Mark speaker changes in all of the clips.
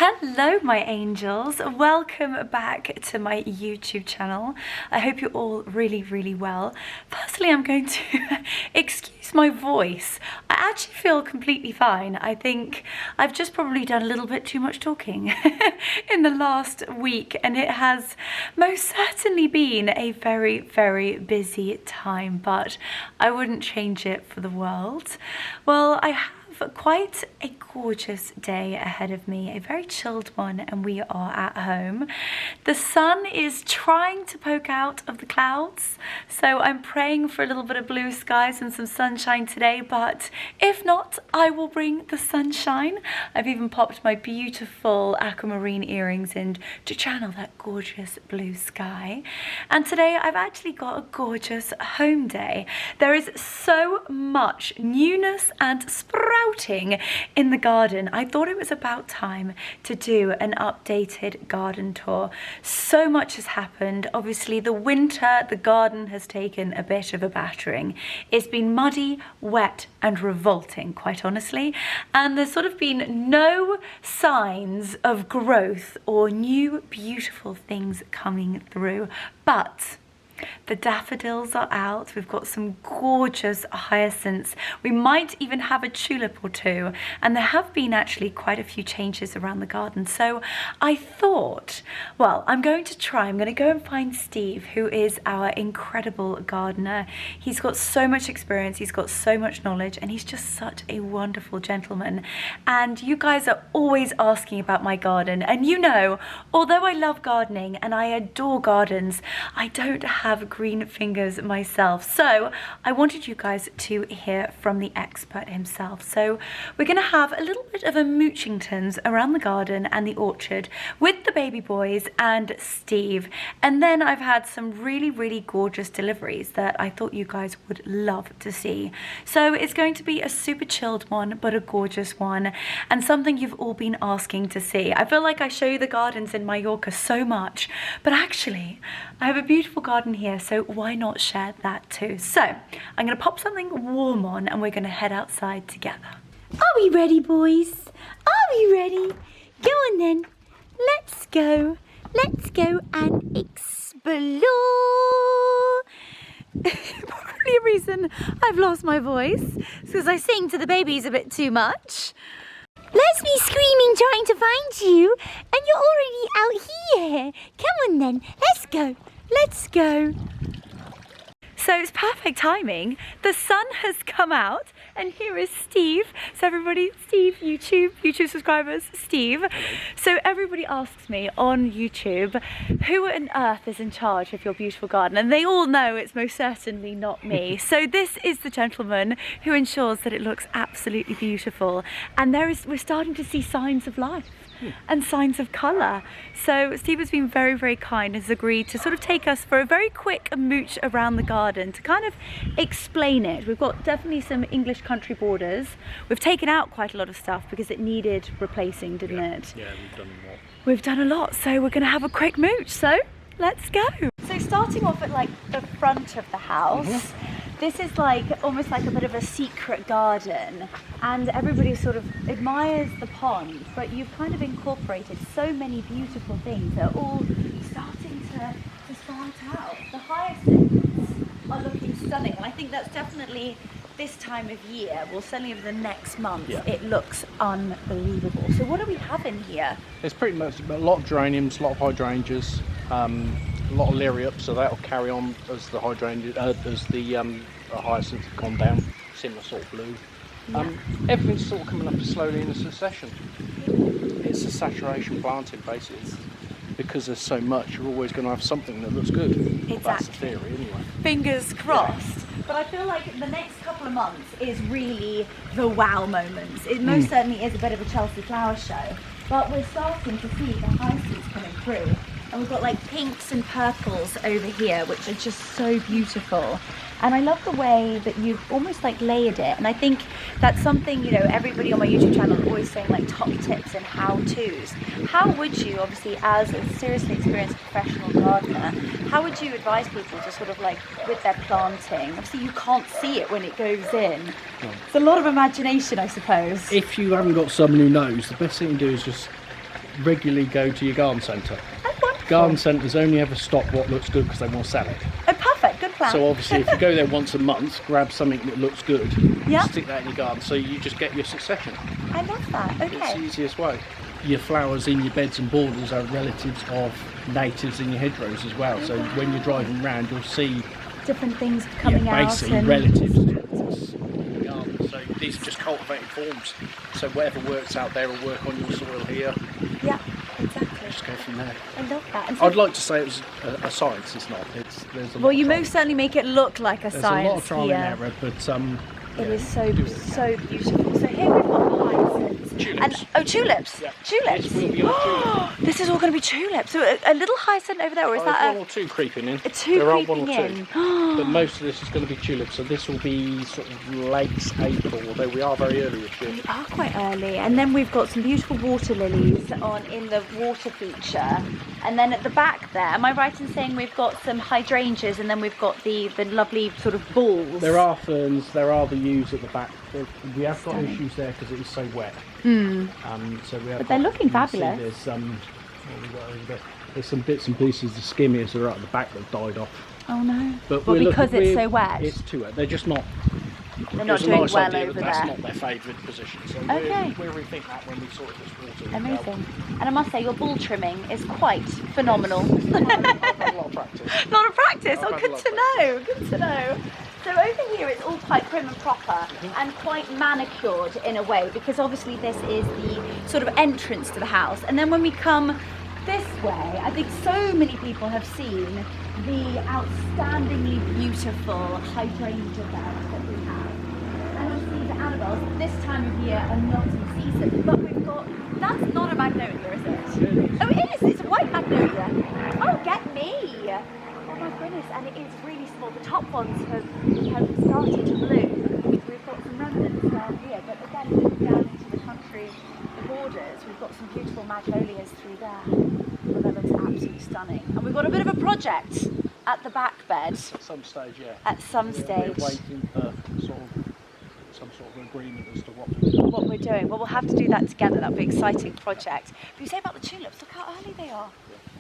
Speaker 1: Hello my angels, welcome back to my YouTube channel. I hope you're all really well. Firstly, I'm going to excuse my voice. I actually feel completely fine. I think I've just probably done a little bit too much talking in the last week, and it has most certainly been a very busy time, but I wouldn't change it for the world. Well, I have quite a gorgeous day ahead of me, a very chilled one, and we are at home. The sun is trying to poke out of the clouds, so I'm praying for a little bit of blue skies and some sunshine today, but if not, I will bring the sunshine. I've even popped my beautiful aquamarine earrings in to channel that gorgeous blue sky. And today I've actually got a gorgeous home day. There is so much newness and sprouting in the garden. I thought it was about time to do an updated garden tour. So much has happened. Obviously the winter, the garden has taken a bit of a battering. It's been muddy, wet and revolting, quite honestly, and there's sort of been no signs of growth or new beautiful things coming through, but the daffodils are out. We've got some gorgeous hyacinths. We might even have a tulip or two, and there have been actually quite a few changes around the garden. So I thought, well, I'm going to go and find Steve, who is our incredible gardener. He's got so much experience, he's got so much knowledge, and he's just such a wonderful gentleman. And you guys are always asking about my garden, and you know, although I love gardening and I adore gardens, I don't have green fingers myself, so I wanted you guys to hear from the expert himself. So we're going to have a little bit of a moochingtons around the garden and the orchard with the baby boys and Steve, and then I've had some really gorgeous deliveries that I thought you guys would love to see. So it's going to be a super chilled one, but a gorgeous one, and something you've all been asking to see. I feel like I show you the gardens in Mallorca so much, but actually I have a beautiful garden here, so why not share that too? So I'm going to pop something warm on and we're going to head outside together. Are we ready, boys? Are we ready? Go on then. Let's go. Let's go and explore. Probably a reason I've lost my voice is because I sing to the babies a bit too much. Let's be screaming trying to find you, and you're already out here. Come on then, let's go. Let's go. So it's perfect timing. The sun has come out and here is Steve. So everybody, Steve, YouTube subscribers, Steve. So everybody asks me on YouTube, who on earth is in charge of your beautiful garden? And they all know it's most certainly not me. So this is the gentleman who ensures that it looks absolutely beautiful. And we're starting to see signs of life and signs of colour. So Steve has been very kind, has agreed to sort of take us for a very quick mooch around the garden to kind of explain it. We've got definitely some English country borders. We've taken out quite a lot of stuff because it needed replacing, didn't it?
Speaker 2: Yeah, we've done a lot.
Speaker 1: We've done a lot, so we're going to have a quick mooch, so let's go. So starting off at like the front of the house, this is like almost like a bit of a secret garden, and everybody sort of admires the pond, but you've kind of incorporated so many beautiful things that are all starting to start out. The hyacinths are looking stunning, and I think that's definitely this time of year, well certainly over the next month, it looks unbelievable. So what do we have in here?
Speaker 2: There's pretty much a lot of geraniums, a lot of hydrangeas, a lot of liriups, so that'll carry on as the hydrangea, as the hyacinths have gone down, similar sort of blue. Everything's sort of coming up slowly in a succession. It's a saturation planting basically. Because there's so much, you're always going to have something that looks good.
Speaker 1: Exactly.
Speaker 2: That's the theory anyway.
Speaker 1: Fingers crossed. But I feel like the next couple of months is really the wow moments. It most certainly is a bit of a Chelsea flower show, but we're starting to see the hyacinths coming through. And we've got like pinks and purples over here, which are just so beautiful. And I love the way that you've almost like layered it. And I think that's something, you know, everybody on my YouTube channel is always saying like top tips and how-tos. How would you, obviously as a seriously experienced professional gardener, how would you advise people to sort of like with their planting? Obviously you can't see it when it goes in. No. It's a lot of imagination, I suppose.
Speaker 2: If you haven't got someone who knows, the best thing to do is just regularly go to your garden centre.
Speaker 1: Oh, wonderful.
Speaker 2: Garden centres only ever stock what looks good because they want to sell it.
Speaker 1: Oh, perfect. Good plan.
Speaker 2: So obviously if you go there once a month, grab something that looks good,
Speaker 1: Yeah.
Speaker 2: stick that in your garden, so you just get your succession.
Speaker 1: I love that.
Speaker 2: It's
Speaker 1: Okay.
Speaker 2: the easiest way. Your flowers in your beds and borders are relatives of natives in your hedgerows as well. So when you're driving around, you'll see
Speaker 1: Different things coming out.
Speaker 2: basically
Speaker 1: And
Speaker 2: relatives in the garden. So these are just cultivated forms. So whatever works out there will work on your soil here.
Speaker 1: yeah, exactly.
Speaker 2: Just go from there.
Speaker 1: I love that. And so,
Speaker 2: I'd like to say it was a science. It's not. There's a lot
Speaker 1: well,
Speaker 2: of
Speaker 1: you
Speaker 2: trial.
Speaker 1: most certainly make it look like a
Speaker 2: There's
Speaker 1: science
Speaker 2: a lot of trial
Speaker 1: here.
Speaker 2: and error, but
Speaker 1: It
Speaker 2: yeah,
Speaker 1: is so
Speaker 2: do what you can.
Speaker 1: so beautiful. So here we've got hyacinths.
Speaker 2: Tulips.
Speaker 1: And oh, tulips.
Speaker 2: Yeah.
Speaker 1: Tulips.
Speaker 2: This will be all tulips.
Speaker 1: This is all going to be tulips. So a little hyacinth over there, or is
Speaker 2: There's
Speaker 1: that
Speaker 2: one or two creeping in.
Speaker 1: two
Speaker 2: there are
Speaker 1: creeping
Speaker 2: one or
Speaker 1: in?
Speaker 2: two. But most of this is going to be tulips, so this will be sort of late April, although we are very early this year.
Speaker 1: We are quite early, and then we've got some beautiful water lilies in the water feature, and then at the back there, am I right in saying we've got some hydrangeas, and then we've got the lovely sort of balls?
Speaker 2: There are ferns, there are the yews at the back. We have got
Speaker 1: Stunning.
Speaker 2: issues there because it is so wet. So we have
Speaker 1: But they're looking
Speaker 2: you can see
Speaker 1: fabulous.
Speaker 2: There's what have we got over there? There's some bits and pieces of skimmias that are at the back that died off.
Speaker 1: Oh no!
Speaker 2: But
Speaker 1: Well,
Speaker 2: we're
Speaker 1: because
Speaker 2: looking-
Speaker 1: it's
Speaker 2: we're-
Speaker 1: so wet.
Speaker 2: It's too wet. They're just not.
Speaker 1: They're not
Speaker 2: It's a
Speaker 1: doing
Speaker 2: nice
Speaker 1: well
Speaker 2: idea,
Speaker 1: over
Speaker 2: but that's
Speaker 1: there.
Speaker 2: not their favoured position. So
Speaker 1: Okay.
Speaker 2: we'll rethink that when we sort this water.
Speaker 1: Amazing. And I must say, your ball trimming is quite phenomenal.
Speaker 2: I've had a lot of practice.
Speaker 1: Lot of practice.
Speaker 2: I've
Speaker 1: Oh,
Speaker 2: had
Speaker 1: good
Speaker 2: a lot
Speaker 1: to
Speaker 2: of
Speaker 1: know. Good to know. So over here, it's all quite prim and proper and quite manicured in a way, because obviously this is the sort of entrance to the house. And then when we come this way, I think so many people have seen the outstandingly beautiful hydrangea beds that we have. And obviously the Annabelles this time of year are not in season, but we've got, that's not a magnolia, is it? Oh, it is. It's a white magnolia. Oh, get me. Oh my goodness, and it is really small. The top ones have started to bloom. We've got some remnants down here, but again, moving down into the country, the borders, we've got some beautiful magnolias through there. Well, that looks absolutely stunning. And we've got a bit of a project at the back bed.
Speaker 2: At some stage, yeah.
Speaker 1: At some stage.
Speaker 2: We're waiting for some sort of agreement as to
Speaker 1: What we're doing. Well, we'll have to do that together. That'll be an exciting project. But you say about the tulips, look how early they are.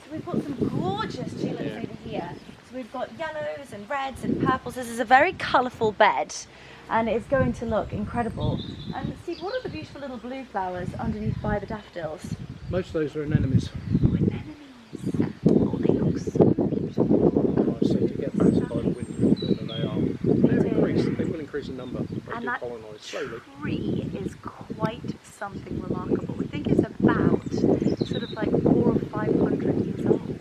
Speaker 1: So we've got some gorgeous tulips over here. So we've got yellows and reds and purples. This is a very colourful bed, and it's going to look incredible. And Steve, what are the beautiful little blue flowers underneath by the daffodils?
Speaker 2: Most of those are anemones.
Speaker 1: Oh, anemones. Oh, they look so beautiful.
Speaker 2: I seem to get battered by the wind than they are. They will increase in number. They
Speaker 1: And
Speaker 2: do
Speaker 1: that
Speaker 2: colonise slowly.
Speaker 1: tree is quite something remarkable. We think it's about sort of like 400 or 500 years old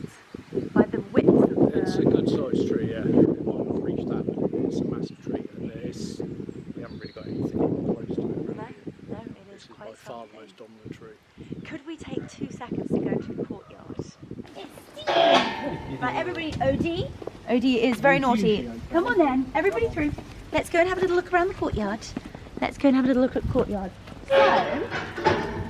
Speaker 1: by the width of the...
Speaker 2: It's a good sized tree, yeah. It might not reach that, but it's a massive tree. And we haven't really got anything close to it. Really.
Speaker 1: No, it is
Speaker 2: This is by
Speaker 1: quite
Speaker 2: far the
Speaker 1: something.
Speaker 2: most dominant tree.
Speaker 1: Could we take 2 seconds to go to the courtyard? It's Steve! Right, everybody, OD. OD is very naughty. Come on then, everybody through. Let's go and have a little look around the courtyard. Let's go and have a little look at the courtyard. So,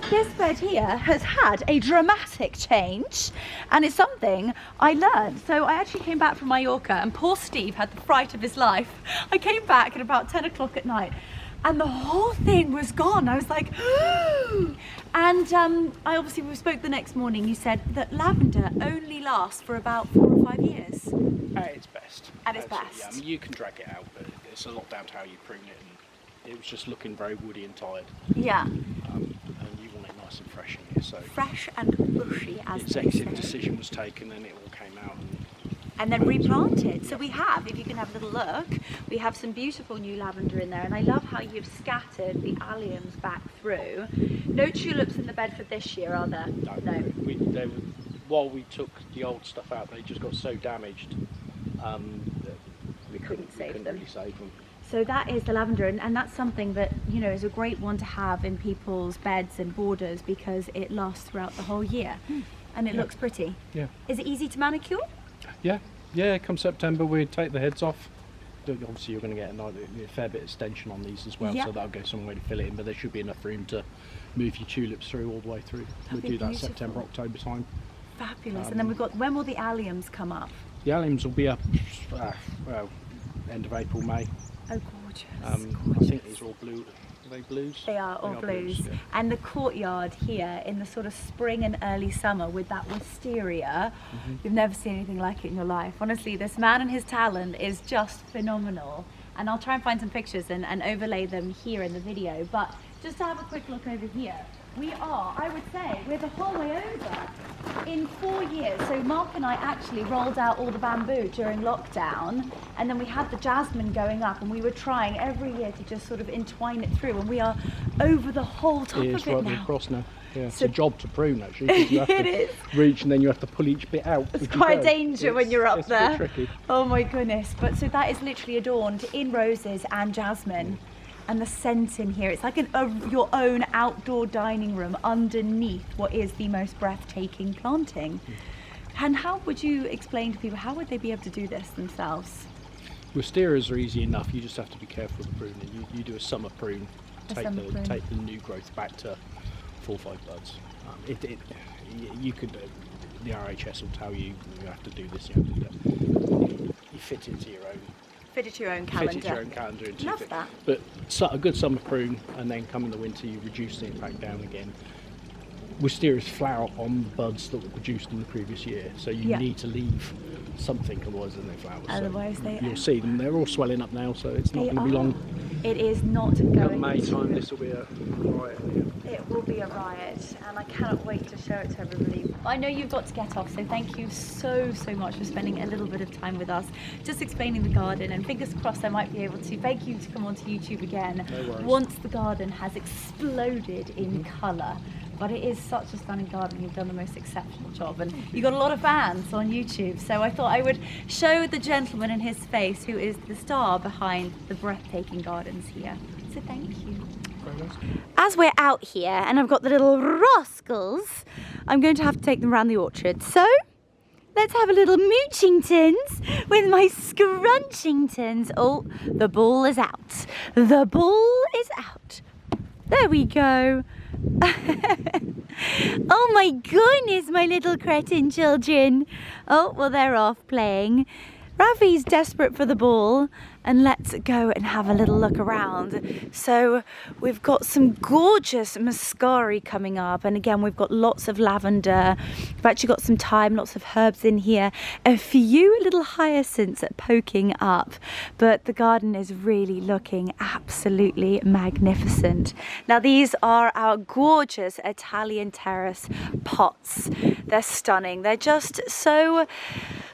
Speaker 1: this bed here has had a dramatic change, and it's something I learned. So I actually came back from Mallorca, and poor Steve had the fright of his life. I came back at about 10 o'clock at night, and the whole thing was gone. I was like, and I obviously, we spoke the next morning. You said that lavender only lasts for about 4 or 5 years.
Speaker 2: At its best.
Speaker 1: At its
Speaker 2: Absolutely,
Speaker 1: best.
Speaker 2: Yeah. I mean, you can drag it out, but it's a lot down to how you prune it. And it was just looking very woody and tired.
Speaker 1: Yeah,
Speaker 2: And you want it nice and fresh in here. So
Speaker 1: fresh and bushy,
Speaker 2: the
Speaker 1: as they
Speaker 2: executive
Speaker 1: say.
Speaker 2: decision was taken, and it all came out.
Speaker 1: And then replanted. So we have, if you can have a little look, we have some beautiful new lavender in there, and I love how you've scattered the alliums back through. No tulips in the bed for this year, are there? No.
Speaker 2: While we took the old stuff out, they just got so damaged. That
Speaker 1: We couldn't save them.
Speaker 2: really save them.
Speaker 1: So that is the lavender, and that's something that, you know, is a great one to have in people's beds and borders because it lasts throughout the whole year, and it looks pretty.
Speaker 2: Yeah.
Speaker 1: Is it easy to manicure?
Speaker 2: Yeah. Come September, we take the heads off. Obviously, you're going to get a fair bit of extension on these as well,
Speaker 1: Yeah.
Speaker 2: so that'll go some way to fill it in. But there should be enough room to move your tulips through all the way through. We'll
Speaker 1: be
Speaker 2: do that
Speaker 1: beautiful.
Speaker 2: September, October time.
Speaker 1: Fabulous. And then we've got, when will the alliums come up?
Speaker 2: The alliums will be up, well, end of April, May.
Speaker 1: Oh, gorgeous.
Speaker 2: I think these are all blue. Are they blues?
Speaker 1: They are all blues.
Speaker 2: Yeah.
Speaker 1: And the courtyard here in the sort of spring and early summer with that wisteria, you've never seen anything like it in your life. Honestly, this man and his talent is just phenomenal. And I'll try and find some pictures and overlay them here in the video. But just to have a quick look over here, we are, I would say, we're the whole way over in 4 years. So Mark and I actually rolled out all the bamboo during lockdown, and then we had the jasmine going up, and we were trying every year to just sort of entwine it through, and we are over the whole top of it
Speaker 2: right
Speaker 1: now.
Speaker 2: across now. Yeah,
Speaker 1: So
Speaker 2: it's a job to prune actually, because you have
Speaker 1: It
Speaker 2: to
Speaker 1: is.
Speaker 2: reach and then you have to pull each bit out.
Speaker 1: It's
Speaker 2: as you
Speaker 1: quite a
Speaker 2: go.
Speaker 1: danger when you're up
Speaker 2: it's
Speaker 1: there.
Speaker 2: A bit tricky.
Speaker 1: Oh my goodness. But so that is literally adorned in roses and jasmine. And the scent in here, it's like your own outdoor dining room underneath what is the most breathtaking planting. And how would you explain to people, how would they be able to do this themselves?
Speaker 2: Wisterias are easy enough, you just have to be careful with the pruning. You do a summer prune, take the new growth back to 4 or 5 buds. You could, the RHS will tell you, you have to do this, you have to do that. You fit it to your own.
Speaker 1: Fit it to your own calendar.
Speaker 2: Fit it to your own calendar. And
Speaker 1: Love that.
Speaker 2: But a good summer prune, and then come in the winter, you reduce it back down again. Wisterias flower on the buds that were produced in the previous year, so you need to leave something, otherwise then they flower.
Speaker 1: Otherwise
Speaker 2: you'll see them. They're all swelling up now, so it's not going to be long.
Speaker 1: It is not going
Speaker 2: May
Speaker 1: to.
Speaker 2: time, this will be a riot.
Speaker 1: It will be a riot, and I cannot wait to show it to everybody. I know you've got to get off, so thank you so much for spending a little bit of time with us, just explaining the garden, and fingers crossed I might be able to beg you to come onto YouTube again once the garden has exploded in colour. But it is such a stunning garden. You've done the most exceptional job, and you've got a lot of fans on YouTube. So I thought I would show the gentleman in his face who is the star behind the breathtaking gardens here. So thank you. As we're out here, and I've got the little rascals, I'm going to have to take them around the orchard. So let's have a little moochingtons with my scrunchingtons. Oh, the ball is out. The ball is out. There we go. Oh my goodness, my little cretin children. Oh, well, they're off playing. Ravi's desperate for the ball, and let's go and have a little look around. So we've got some gorgeous muscari coming up, and again we've got lots of lavender. We've actually got some thyme, lots of herbs in here, a few little hyacinths poking up, but the garden is really looking absolutely magnificent. Now these are our gorgeous Italian terrace pots. They're stunning. They're just so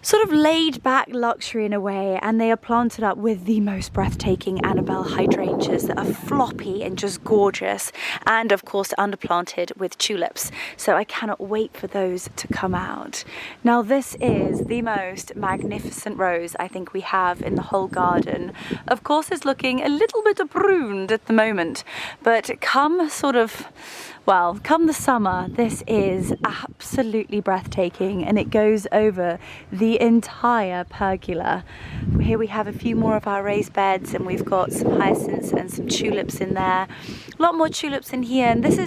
Speaker 1: sort of laid back luxury in a way, and they are planted up with the most breathtaking Annabelle hydrangeas that are floppy and just gorgeous, and of course underplanted with tulips. So I cannot wait for those to come out. Now this is the most magnificent rose I think we have in the whole garden. Of course it's looking a little bit pruned at the moment, but come the summer, this is absolutely breathtaking, and it goes over the entire pergola. Here we have a few more of our raised beds, and we've got some hyacinths and some tulips in there. A lot more tulips in here, and this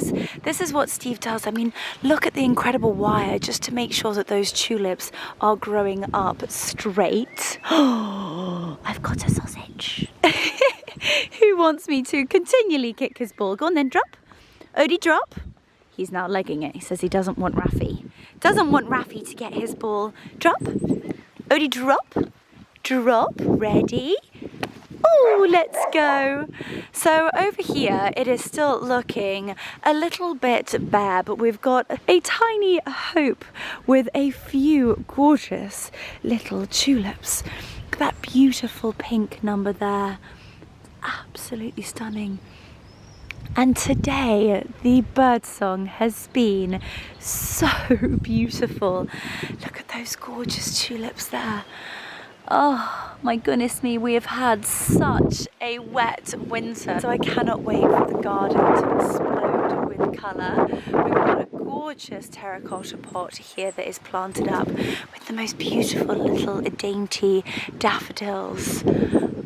Speaker 1: is what Steve does. I mean, look at the incredible wire just to make sure that those tulips are growing up straight. Oh, I've got a sausage. Who wants me to continually kick his ball? Go on then, drop. Odie, drop. He's now legging it. He says he doesn't want Rafi. Doesn't want Rafi to get his ball. Drop. Odie, drop. Drop. Ready. Oh, let's go. So over here, it is still looking a little bit bare, but we've got a tiny hope with a few gorgeous little tulips. Look at that beautiful pink number there. Absolutely stunning. And today the birdsong has been so beautiful. Look at those gorgeous tulips there. Oh my goodness me, we have had such a wet winter, so I cannot wait for the garden to explode with colour. We've got a gorgeous terracotta pot here that is planted up with the most beautiful little dainty daffodils.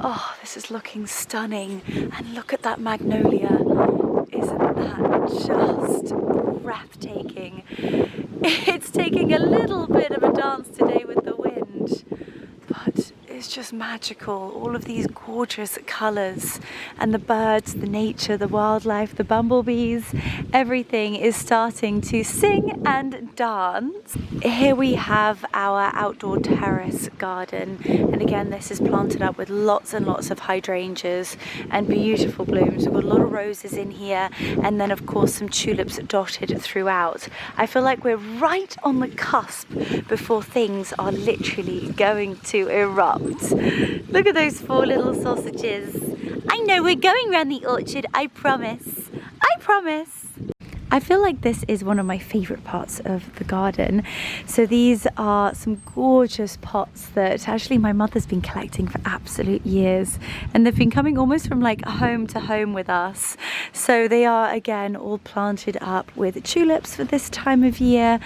Speaker 1: Oh, this is looking stunning. And look at that magnolia. Isn't that just breathtaking? It's taking a little bit of a dance today with the wind, but it's just magical. All of these gorgeous colours, and the birds, the nature, the wildlife, the bumblebees, everything is starting to sing and dance. Here we have our outdoor terrace garden, and again this is planted up with lots and lots of hydrangeas and beautiful blooms. We've got a lot of roses in here, and then of course some tulips dotted throughout. I feel like we're right on the cusp before things are literally going to erupt. Look at those 4 little sausages. I know we're going around the orchard, I promise. I promise. I feel like this is one of my favourite parts of the garden. So these are some gorgeous pots that actually my mother's been collecting for absolute years, and they've been coming almost from like home to home with us. So they are again all planted up with tulips for this time of year,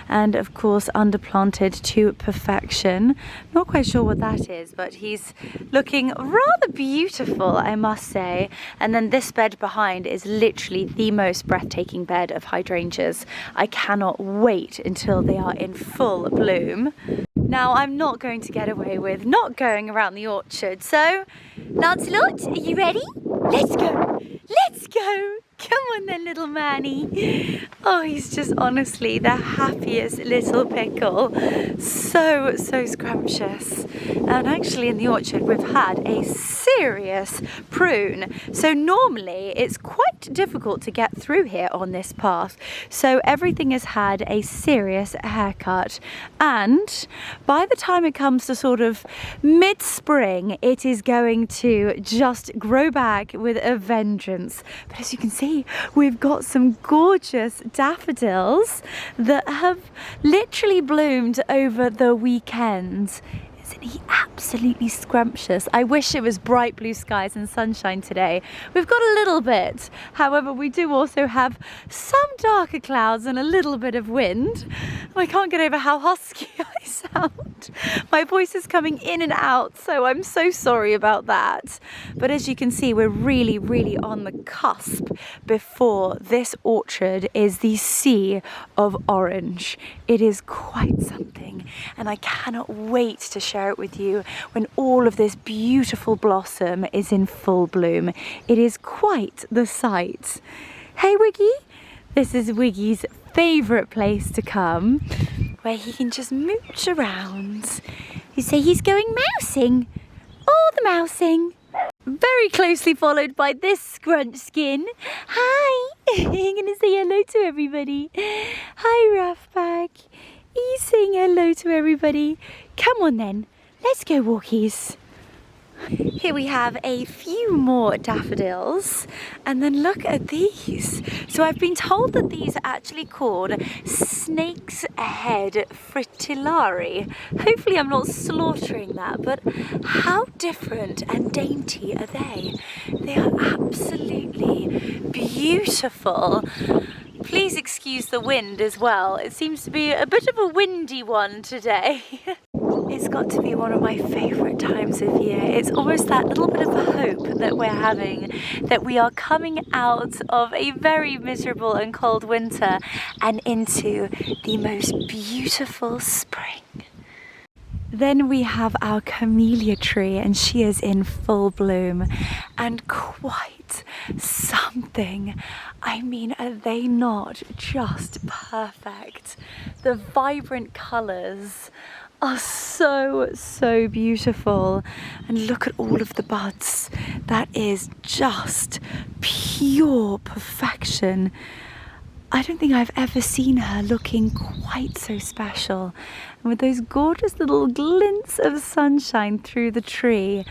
Speaker 1: and of course underplanted to perfection. Not quite sure what that is, but he's looking rather beautiful, I must say. And then this bed behind is literally the most breathtaking bed of hydrangeas. I cannot wait until they are in full bloom. Now I'm not going to get away with not going around the orchard, so Lancelot, are you ready? Let's go! Let's go! Come on then, little Manny. Oh, he's just honestly the happiest little pickle. So scrumptious. And actually in the orchard we've had a serious prune. So normally it's quite difficult to get through here on this path. So everything has had a serious haircut. And by the time it comes to sort of mid-spring, it is going to just grow back with a vengeance. But as you can see, we've got some gorgeous daffodils that have literally bloomed over the weekend. Isn't he absolutely scrumptious? I wish it was bright blue skies and sunshine today. We've got a little bit. However, we do also have some darker clouds and a little bit of wind. I can't get over how husky I sound. My voice is coming in and out, so I'm so sorry about that. But as you can see, we're really on the cusp before this orchard is the sea of orange. It is quite something, and I cannot wait to share it with you when all of this beautiful blossom is in full bloom. It is quite the sight. Hey Wiggy, this is Wiggy's favourite place to come, where he can just mooch around. You say he's going mousing. Oh, the mousing. Very closely followed by this scrunch skin. Hi. I'm gonna say hello to everybody. Hi Roughback. Are you saying hello to everybody? Come on then, let's go walkies. Here we have a few more daffodils, and then look at these. So I've been told that these are actually called snake's head fritillari. Hopefully I'm not slaughtering that, but how different and dainty are they? They are absolutely beautiful. Please excuse the wind as well. It seems to be a bit of a windy one today. It's got to be one of my favourite times of year. It's almost that little bit of hope that we're having, that we are coming out of a very miserable and cold winter and into the most beautiful spring. Then we have our camellia tree, and she is in full bloom and quite something. I mean, are they not just perfect? The vibrant colours are so beautiful, and look at all of the buds. That is just pure perfection. I don't think I've ever seen her looking quite so special, and with those gorgeous little glints of sunshine through the tree.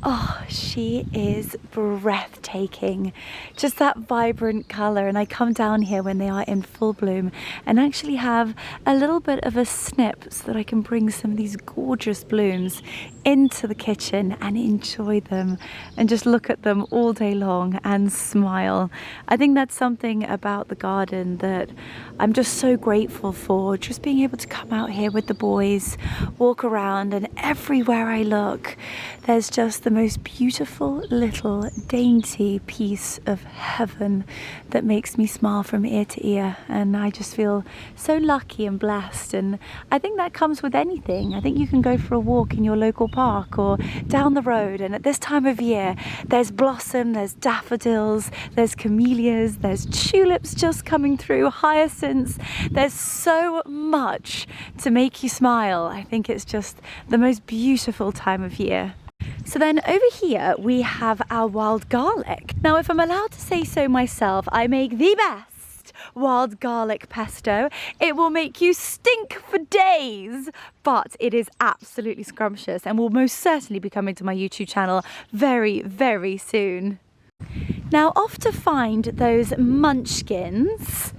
Speaker 1: Oh, she is breathtaking. Just that vibrant colour. And I come down here when they are in full bloom and actually have a little bit of a snip so that I can bring some of these gorgeous blooms into the kitchen and enjoy them and just look at them all day long and smile. I think that's something about the garden garden that I'm just so grateful for. Just being able to come out here with the boys, walk around, and everywhere I look, there's just the most beautiful little dainty piece of heaven that makes me smile from ear to ear. And I just feel so lucky and blessed. And I think that comes with anything. I think you can go for a walk in your local park or down the road, and at this time of year, there's blossom, there's daffodils, there's camellias, there's tulips just coming through, hyacinths. There's so much to make you smile. I think it's just the most beautiful time of year. So then over here we have our wild garlic. Now, if I'm allowed to say so myself, I make the best wild garlic pesto. It will make you stink for days, but it is absolutely scrumptious and will most certainly be coming to my YouTube channel very, very soon. Now, off to find those munchkins.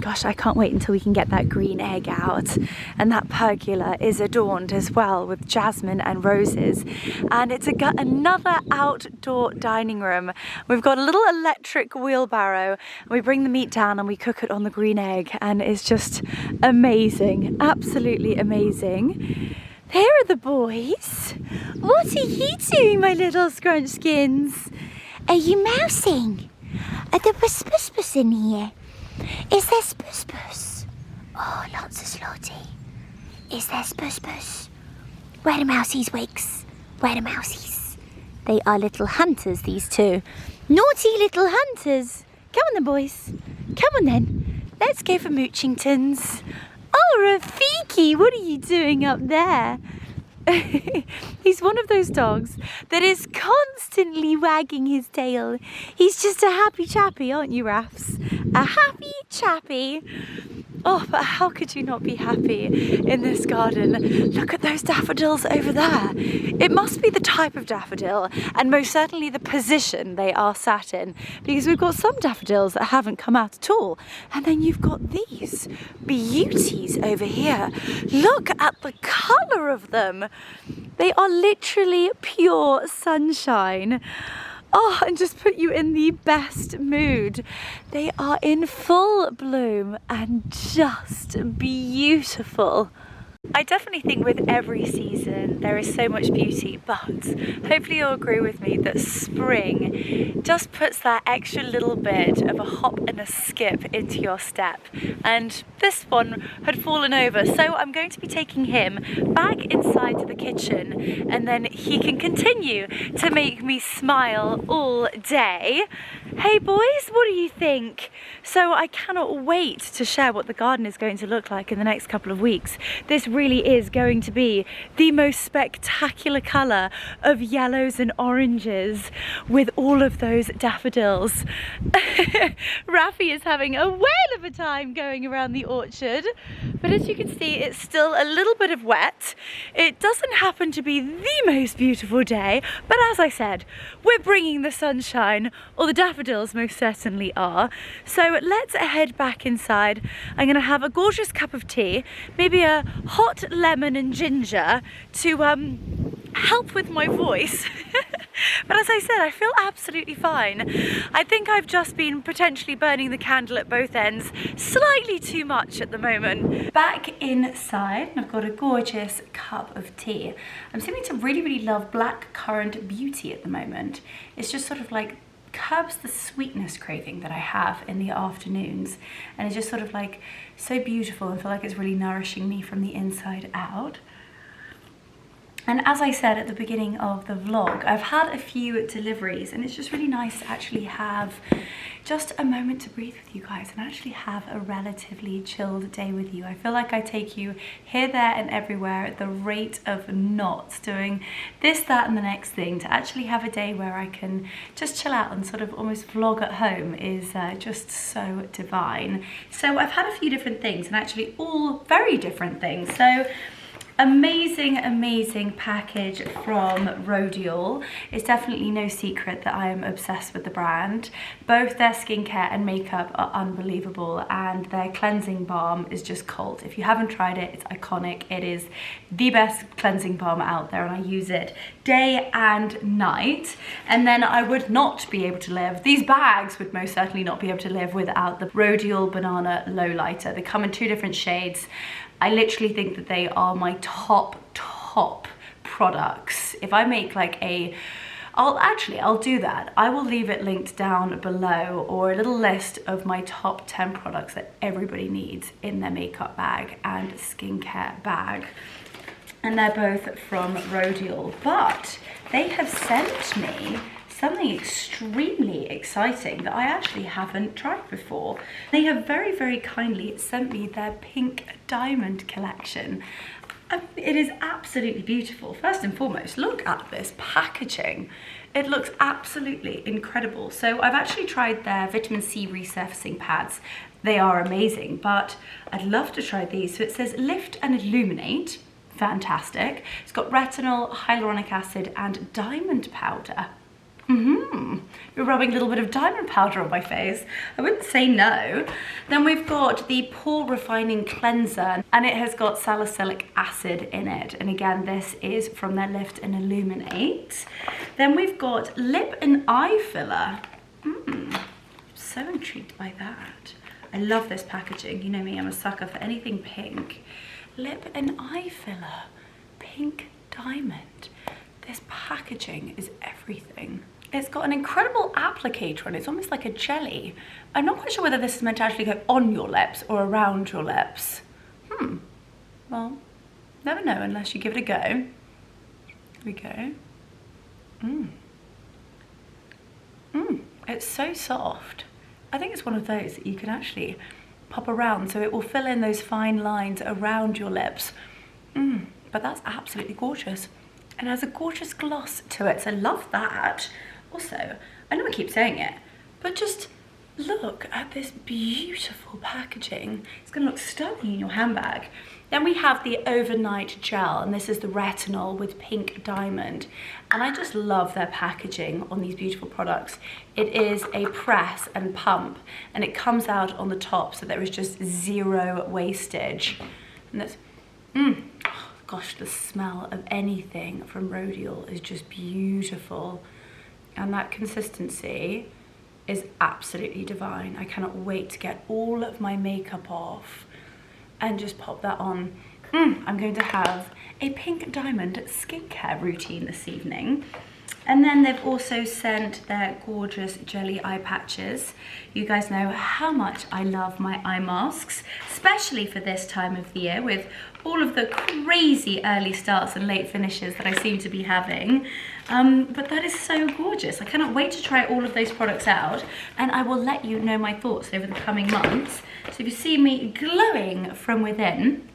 Speaker 1: Gosh, I can't wait until we can get that green egg out. And that pergola is adorned as well with jasmine and roses. And it's another outdoor dining room. We've got a little electric wheelbarrow. We bring the meat down and we cook it on the green egg. And it's just amazing, absolutely amazing. There are the boys. What are you doing, my little scrunchkins? Are you mousing? Are there spus in here? Is there spus? Oh, lots of slaughty. Is there spus? Where are mousies, Wigs? Where are mousies? They are little hunters, these two. Naughty little hunters. Come on then, boys. Come on then. Let's go for Moochingtons. Oh, Rafiki, what are you doing up there? He's one of those dogs that is constantly wagging his tail. He's just a happy chappy, aren't you, Rafs? A happy chappy. Oh, but how could you not be happy in this garden? Look at those daffodils over there. It must be the type of daffodil and most certainly the position they are sat in, because we've got some daffodils that haven't come out at all. And then you've got these beauties over here. Look at the colour of them. They are literally pure sunshine. Oh, and just put you in the best mood. They are in full bloom and just beautiful. I definitely think with every season there is so much beauty, but hopefully you'll agree with me that spring just puts that extra little bit of a hop and a skip into your step. And this one had fallen over, so I'm going to be taking him back inside to the kitchen, and then he can continue to make me smile all day. Hey boys, what do you think? So I cannot wait to share what the garden is going to look like in the next couple of weeks. This really is going to be the most spectacular colour of yellows and oranges with all of those daffodils. Raffi is having a whale of a time going around the orchard, but as you can see, it's still a little bit of wet. It doesn't happen to be the most beautiful day, but as I said, we're bringing the sunshine, or the daffodils most certainly are. So let's head back inside. I'm going to have a gorgeous cup of tea, maybe a hot lemon and ginger to help with my voice. But as I said, I feel absolutely fine. I think I've just been potentially burning the candle at both ends slightly too much at the moment. Back inside, I've got a gorgeous cup of tea. I'm seeming to really love black currant beauty at the moment. It's just sort of like curbs the sweetness craving that I have in the afternoons, and it's just sort of like so beautiful and feel like it's really nourishing me from the inside out. And as I said at the beginning of the vlog, I've had a few deliveries, and it's just really nice to actually have just a moment to breathe with you guys and actually have a relatively chilled day with you. I feel like I take you here, there and everywhere at the rate of knots, doing this, that and the next thing. To actually have a day where I can just chill out and sort of almost vlog at home is just so divine. So I've had a few different things, and actually all very different things. So Amazing, amazing package from Rodial. It's definitely no secret that I am obsessed with the brand. Both their skincare and makeup are unbelievable, and their cleansing balm is just cult. If you haven't tried it, it's iconic. It is the best cleansing balm out there, and I use it day and night. And then I would not be able to live, these bags would most certainly not be able to live without the Rodial Banana Lowlighter. They come in 2 different shades. I literally think that they are my top products. If I make like I'll do that. I will leave it linked down below, or a little list of my top 10 products that everybody needs in their makeup bag and skincare bag. And they're both from Rodial, but they have sent me something extremely exciting that I actually haven't tried before. They have very, very kindly sent me their pink diamond collection. It is absolutely beautiful. First and foremost, look at this packaging. It looks absolutely incredible. So I've actually tried their vitamin C resurfacing pads. They are amazing, but I'd love to try these. So it says lift and illuminate. Fantastic. It's got retinol, hyaluronic acid, and diamond powder. You're rubbing a little bit of diamond powder on my face. I wouldn't say no. Then we've got the pore refining cleanser, and it has got salicylic acid in it. And again, this is from their Lift and Illuminate. Then we've got lip and eye filler. So intrigued by that. I love this packaging. You know me, I'm a sucker for anything pink. Lip and eye filler, pink diamond. This packaging is everything. It's got an incredible applicator on it. It's almost like a jelly. I'm not quite sure whether this is meant to actually go on your lips or around your lips. Well, never know unless you give it a go. Here we go. It's so soft. I think it's one of those that you can actually pop around, so it will fill in those fine lines around your lips. But that's absolutely gorgeous. And it has a gorgeous gloss to it, so I love that. Also, I know I keep saying it, but just look at this beautiful packaging. It's gonna look stunning in your handbag. Then we have the overnight gel, and this is the retinol with pink diamond. And I just love their packaging on these beautiful products. It is a press and pump, and it comes out on the top, so there is just zero wastage. And that's, gosh, the smell of anything from Rodial is just beautiful. And that consistency is absolutely divine. I cannot wait to get all of my makeup off and just pop that on. I'm going to have a pink diamond skincare routine this evening. And then they've also sent their gorgeous jelly eye patches. You guys know how much I love my eye masks, especially for this time of the year with all of the crazy early starts and late finishes that I seem to be having. But that is so gorgeous. I cannot wait to try all of those products out, and I will let you know my thoughts over the coming months. So if you see me glowing from within,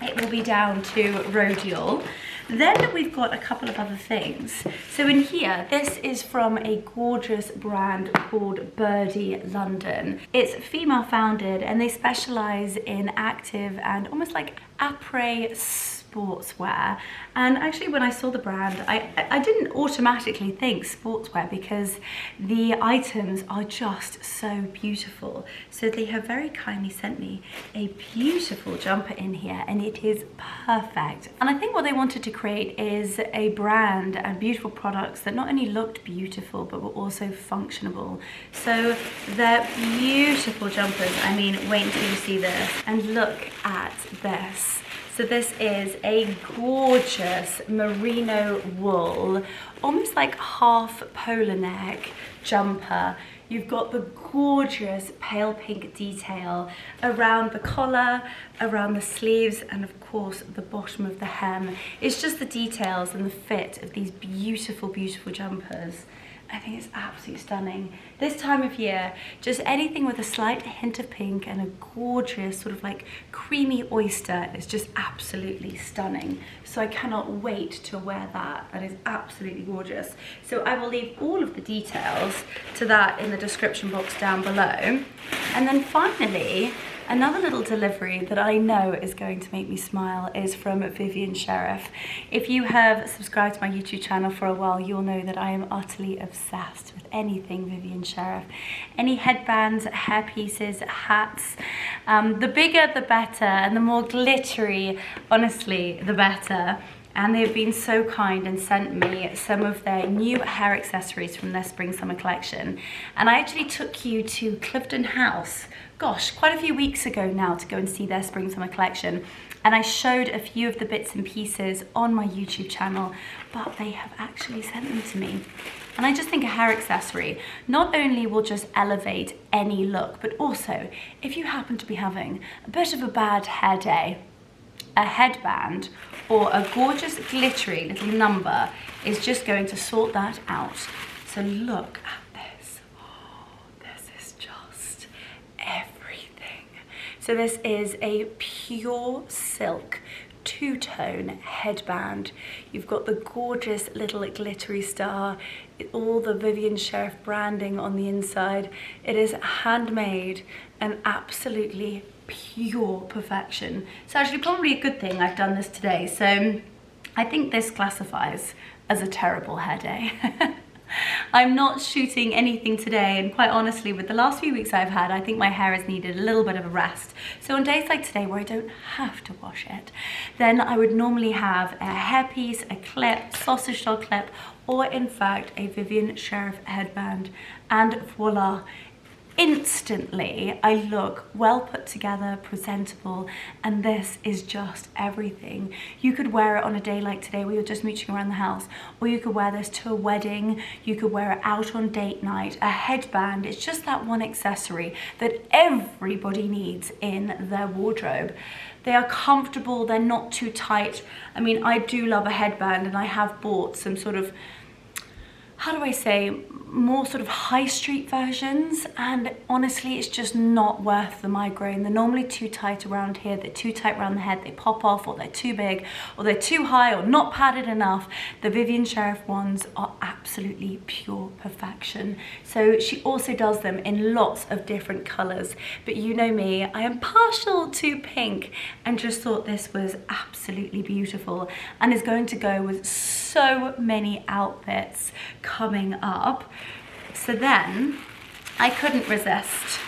Speaker 1: it will be down to Rodial. Then we've got a couple of other things. So in here, this is from a gorgeous brand called Birdie London. It's female founded, and they specialize in active and almost like après sportswear. And actually when I saw the brand, I didn't automatically think sportswear because the items are just so beautiful. So they have very kindly sent me a beautiful jumper in here, and it is perfect. And I think what they wanted to create is a brand and beautiful products that not only looked beautiful but were also functional. So they're beautiful jumpers. I mean, wait until you see this, and look at this. So this is a gorgeous merino wool, almost like half polar neck jumper. You've got the gorgeous pale pink detail around the collar, around the sleeves, and of course the bottom of the hem. It's just the details and the fit of these beautiful, beautiful jumpers. I think it's absolutely stunning. This time of year, just anything with a slight hint of pink and a gorgeous sort of like creamy oyster is just absolutely stunning. So I cannot wait to wear that. That is absolutely gorgeous. So I will leave all of the details to that in the description box down below. And then finally, Another little delivery that I know is going to make me smile is from Vivian Sheriff. If you have subscribed to my YouTube channel for a while, you'll know that I am utterly obsessed with anything Vivian Sheriff. Any headbands, hair pieces, hats. The bigger the better, and the more glittery, honestly, the better. And they've been so kind and sent me some of their new hair accessories from their spring summer collection. And I actually took you to Clifton House, gosh, quite a few weeks ago now, to go and see their spring summer collection. And I showed a few of the bits and pieces on my YouTube channel, but they have actually sent them to me. And I just think a hair accessory not only will just elevate any look, but also if you happen to be having a bit of a bad hair day, a headband or a gorgeous glittery little number is just going to sort that out. So look at this. Oh, this is just everything. So this is a pure silk two-tone headband. You've got the gorgeous little glittery star, all the Vivian Sheriff branding on the inside. It is handmade and absolutely pure perfection. It's actually probably a good thing I've done this today. So I think this classifies as a terrible hair day. I'm not shooting anything today, and quite honestly, with the last few weeks I've had, I think my hair has needed a little bit of a rest. So on days like today where I don't have to wash it, then I would normally have a hairpiece, a clip, sausage dog clip, or in fact a Vivian Sheriff headband, and voila. Instantly I look well put together, presentable, and this is just everything. You could wear it on a day like today where you're just mooching around the house, or you could wear this to a wedding, you could wear it out on date night. A headband, it's just that one accessory that everybody needs in their wardrobe. They are comfortable, they're not too tight. I mean, I do love a headband, and I have bought some sort of, how do I say, more sort of high street versions, and honestly it's just not worth the migraine. They're normally too tight around here, they're too tight around the head, they pop off, or they're too big, or they're too high, or not padded enough. The Vivian Sheriff ones are absolutely pure perfection. So she also does them in lots of different colors, but you know me, I am partial to pink, and just thought this was absolutely beautiful and is going to go with so many outfits coming up. So then I couldn't resist.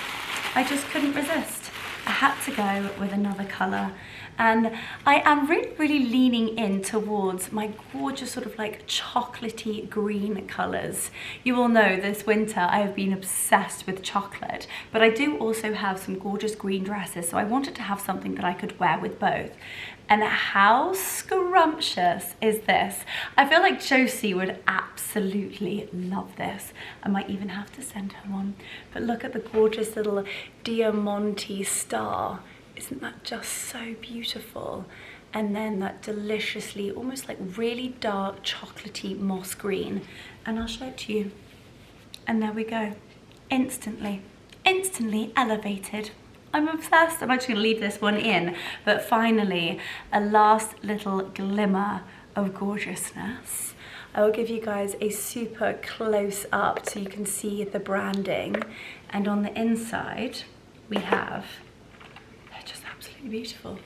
Speaker 1: I just couldn't resist. I had to go with another color, and I am really leaning in towards my gorgeous sort of like chocolatey green colors. You all know this winter I have been obsessed with chocolate, but I do also have some gorgeous green dresses, so I wanted to have something that I could wear with both. And how scrumptious is this? I feel like Josie would absolutely love this. I might even have to send her one. But look at the gorgeous little diamante star. Isn't that just so beautiful? And then that deliciously, almost like really dark chocolatey moss green. And I'll show it to you. And there we go. Instantly elevated. I'm obsessed. I'm actually gonna leave this one in, but finally, a last little glimmer of gorgeousness. I will give you guys a super close up so you can see the branding. And on the inside, we have, they're just absolutely beautiful.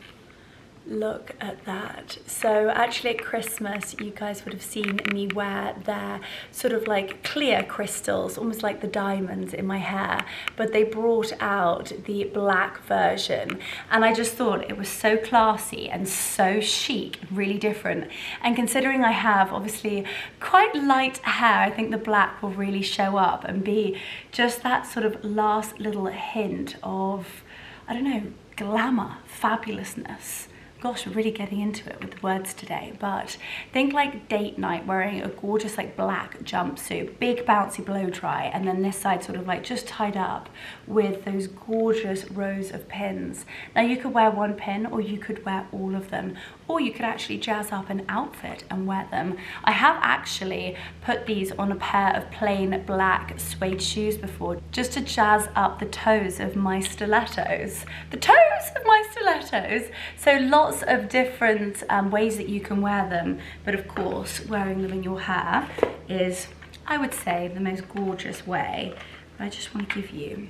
Speaker 1: Look at that. So actually at Christmas, you guys would have seen me wear their sort of like clear crystals, almost like the diamonds in my hair, but they brought out the black version. And I just thought it was so classy and so chic, really different. And considering I have obviously quite light hair, I think the black will really show up and be just that sort of last little hint of, I don't know, glamour, fabulousness. Gosh, we're really getting into it with the words today, but think like date night wearing a gorgeous like black jumpsuit, big bouncy blow dry, and then this side sort of like just tied up with those gorgeous rows of pins. Now you could wear one pin, or you could wear all of them, or you could actually jazz up an outfit and wear them. I have actually put these on a pair of plain black suede shoes before, just to jazz up the toes of my stilettos. The toes of my stilettos! So lots of different ways that you can wear them, but of course wearing them in your hair is, I would say, the most gorgeous way. But I just want to give you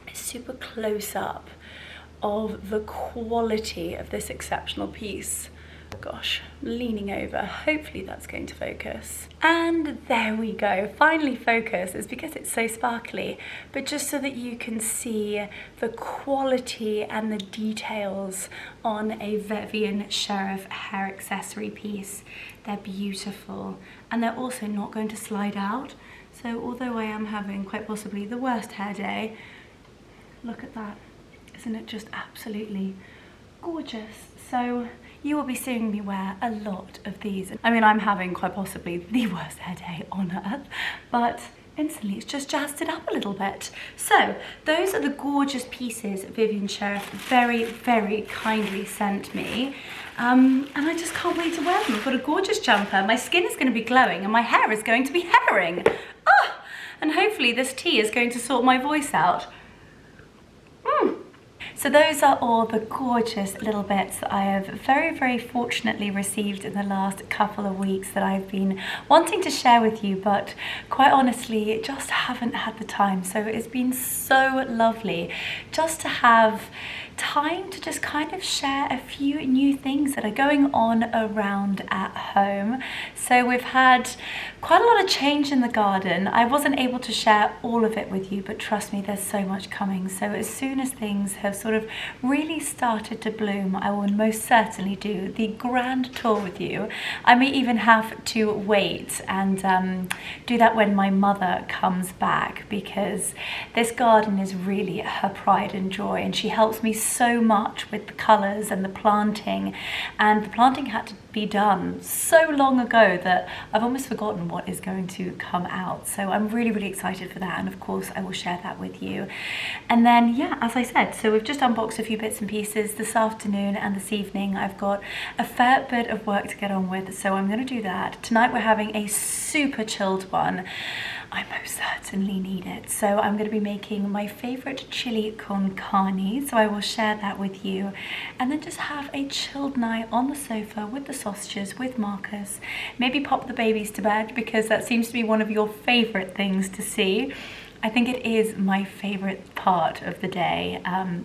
Speaker 1: a super close up of the quality of this exceptional piece. Gosh, leaning over, hopefully that's going to focus. And there we go, finally focus. It's because it's so sparkly, but just so that you can see the quality and the details on a Vivian Sheriff hair accessory piece. They're beautiful, and they're also not going to slide out. So although I am having quite possibly the worst hair day, look at that. Isn't it just absolutely gorgeous? So you will be seeing me wear a lot of these. I mean, I'm having quite possibly the worst hair day on earth, but instantly it's just jazzed it up a little bit. So those are the gorgeous pieces Vivian Sheriff very, very kindly sent me. And I just can't wait to wear them. I've got a gorgeous jumper, my skin is going to be glowing, and my hair is going to be herring. Ah! And hopefully this tea is going to sort my voice out. So those are all the gorgeous little bits that I have very, very fortunately received in the last couple of weeks that I've been wanting to share with you, but quite honestly, just haven't had the time. So it's been so lovely just to have time to just kind of share a few new things that are going on around at home. So we've had quite a lot of change in the garden. I wasn't able to share all of it with you, but trust me, there's so much coming. So as soon as things have sort of really started to bloom, I will most certainly do the grand tour with you. I may even have to wait and do that when my mother comes back, because this garden is really her pride and joy, and she helps me so much with the colours and the planting, and the planting had to be done so long ago that I've almost forgotten what is going to come out. So I'm really, really excited for that, and of course I will share that with you. And then yeah, as I said, so we've just unboxed a few bits and pieces this afternoon and this evening. I've got a fair bit of work to get on with, so I'm going to do that. Tonight we're having a super chilled one. I most certainly need it. So I'm going to be making my favourite chili con carne, so I will share that with you. And then just have a chilled night on the sofa with the sausages, with Marcus. Maybe pop the babies to bed, because that seems to be one of your favourite things to see. I think it is my favourite part of the day.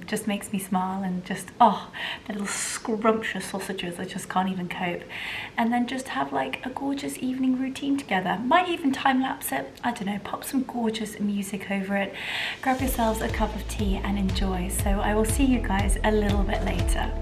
Speaker 1: Just makes me smile, and just, oh, the little scrumptious sausages, I just can't even cope. And then just have like a gorgeous evening routine together. Might even time lapse it, I don't know, pop some gorgeous music over it. Grab yourselves a cup of tea and enjoy. So I will see you guys a little bit later.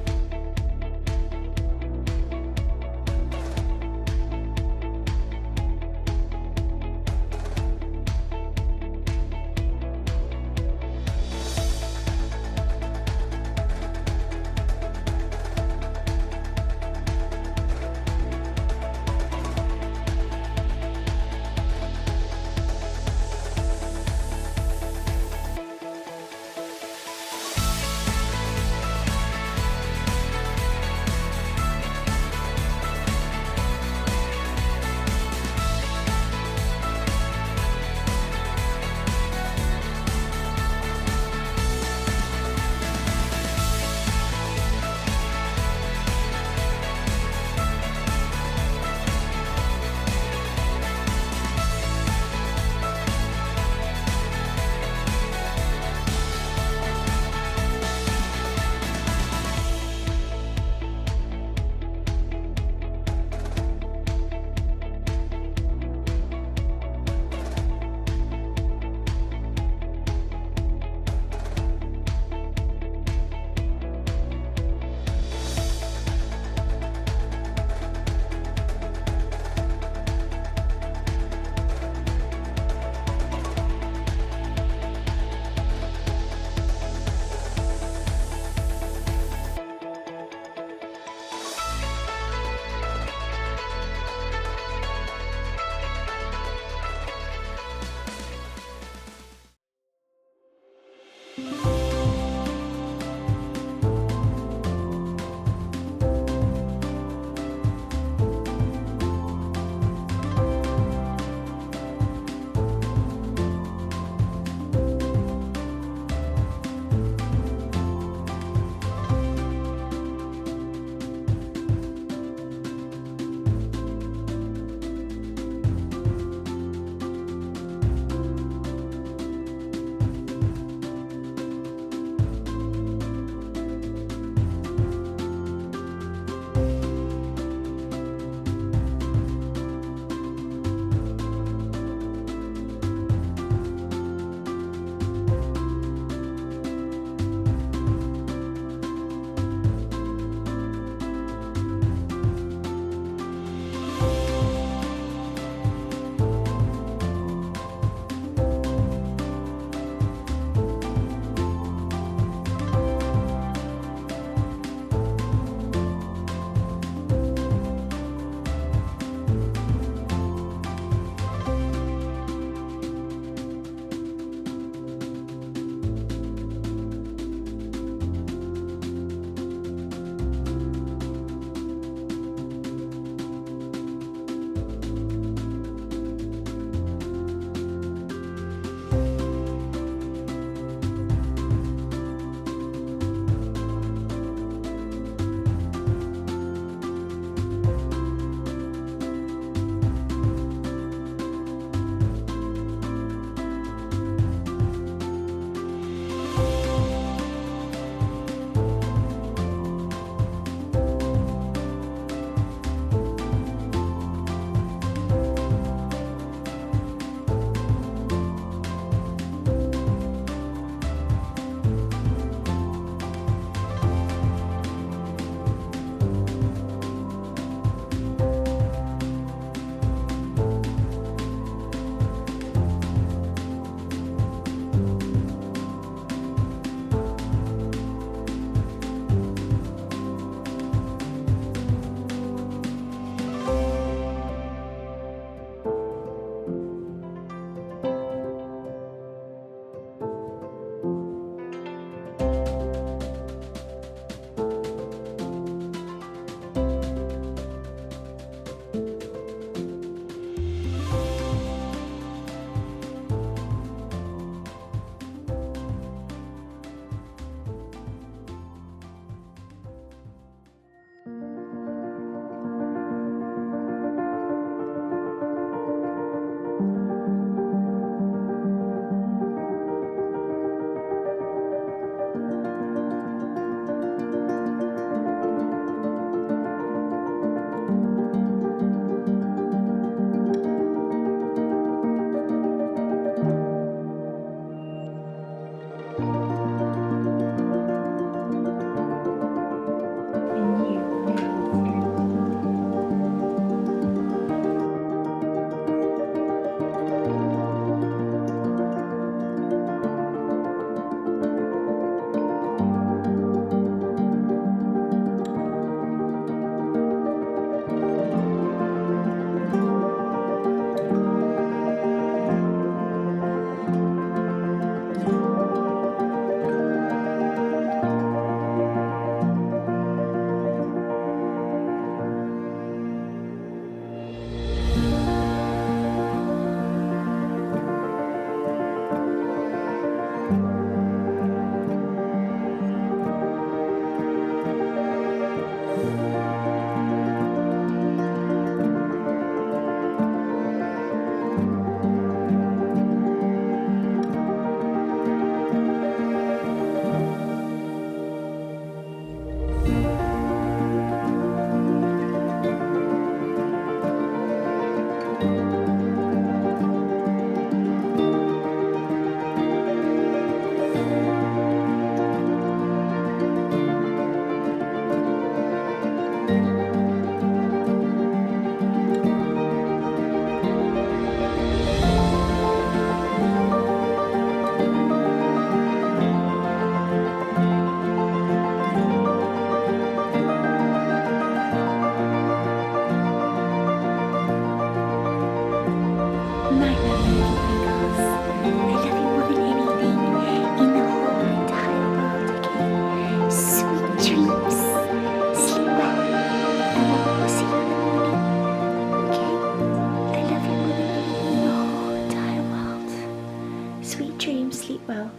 Speaker 1: Sweet dreams, sleep well,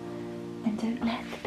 Speaker 1: and don't let the